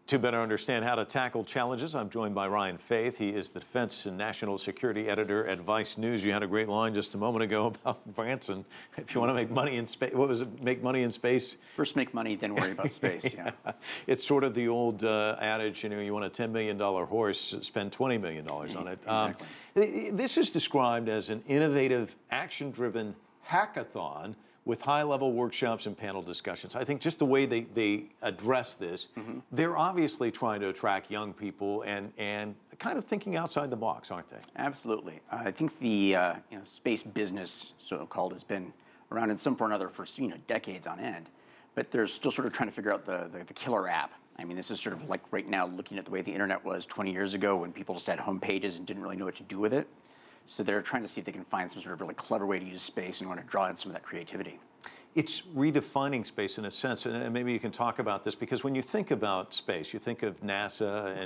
To better understand how to tackle challenges, I'm joined by Ryan Faith. He is the Defense and National Security Editor at Vice News. You had a great line just a moment ago about Branson. If you want to make money in space, what was it? Make money in space? First make money, then worry about space, yeah. It's sort of the old adage, you know, you want a $10 million horse, spend $20 million on it. Exactly. This is described as an innovative, action-driven hackathon with high-level workshops and panel discussions. I think just the way they address this, they're obviously trying to attract young people and kind of thinking outside the box, aren't they? Absolutely. I think the space business, so-called, has been around in some form or another for decades on end, but they're still sort of trying to figure out the killer app. I mean, this is sort of like right now looking at the way the internet was 20 years ago when people just had home pages and didn't really know what to do with it. So they're trying to see if they can find some sort of really clever way to use space and want to draw in some of that creativity. It's redefining space in a sense, and maybe you can talk about this, because when you think about space, you think of NASA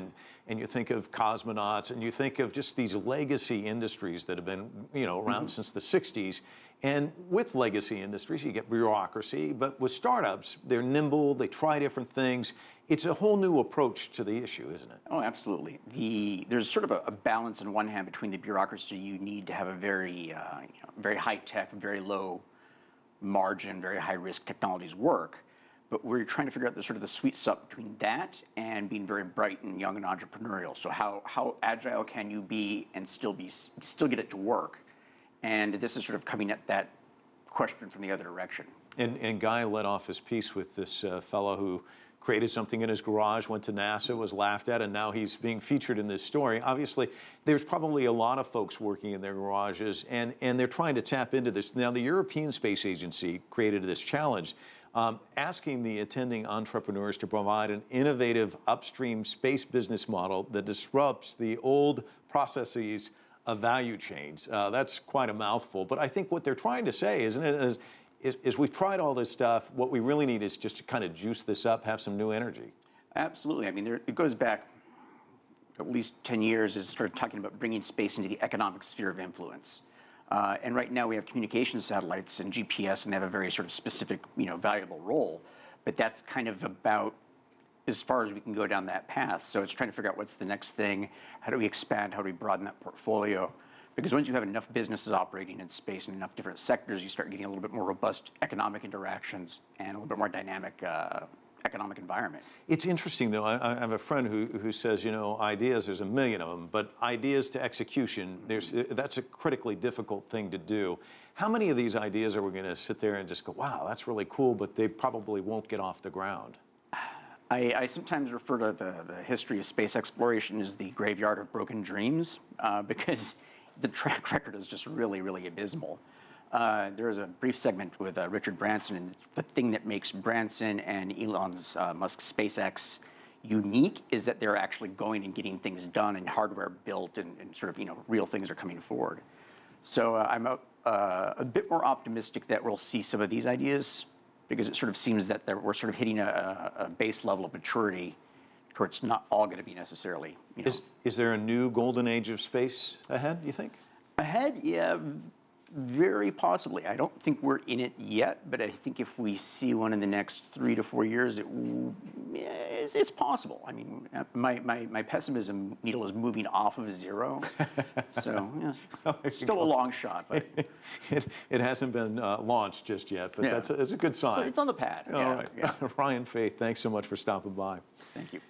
and you think of cosmonauts and you think of just these legacy industries that have been around since the 60s. And with legacy industries, you get bureaucracy, but with startups, they're nimble, they try different things. It's a whole new approach to the issue, isn't it? Oh, absolutely. There's sort of a balance on one hand between the bureaucracy you need to have a very, very high-tech, very low margin, very high-risk technologies work, but we're trying to figure out the sweet spot between that and being very bright and young and entrepreneurial. So how agile can you be and still get it to work? And this is sort of coming at that question from the other direction. And Guy led off his piece with this fellow who created something in his garage, went to NASA, was laughed at, and now he's being featured in this story. Obviously, there's probably a lot of folks working in their garages, and they're trying to tap into this. Now, the European Space Agency created this challenge, asking the attending entrepreneurs to provide an innovative upstream space business model that disrupts the old processes of value chains. That's quite a mouthful, but I think what they're trying to say, isn't it, is we've tried all this stuff. What we really need is just to kind of juice this up, have some new energy. Absolutely. I mean, it goes back at least 10 years is started talking about bringing space into the economic sphere of influence. And right now we have communication satellites and GPS, and they have a very sort of specific, valuable role. But that's kind of about as far as we can go down that path. So it's trying to figure out what's the next thing, how do we expand, how do we broaden that portfolio? Because once you have enough businesses operating in space in enough different sectors, you start getting a little bit more robust economic interactions and a little bit more dynamic economic environment. It's interesting, though. I have a friend who says, ideas, there's a million of them, but ideas to execution, that's a critically difficult thing to do. How many of these ideas are we going to sit there and just go, wow, that's really cool, but they probably won't get off the ground? I sometimes refer to the history of space exploration as the graveyard of broken dreams, because the track record is just really, really abysmal. There was a brief segment with Richard Branson, and the thing that makes Branson and Elon Musk's SpaceX unique is that they're actually going and getting things done and hardware built and sort of, real things are coming forward. So I'm a bit more optimistic that we'll see some of these ideas, because it sort of seems that we're sort of hitting a base level of maturity where it's not all going to be necessarily, Is there a new golden age of space ahead, do you think? Ahead, yeah, very possibly. I don't think we're in it yet, but I think if we see one in the next 3 to 4 years, it's possible. I mean, my pessimism needle is moving off of zero, so still a long shot. But it hasn't been launched just yet, but that's a good sign. So it's on the pad. All right. Ryan Faith, thanks so much for stopping by. Thank you.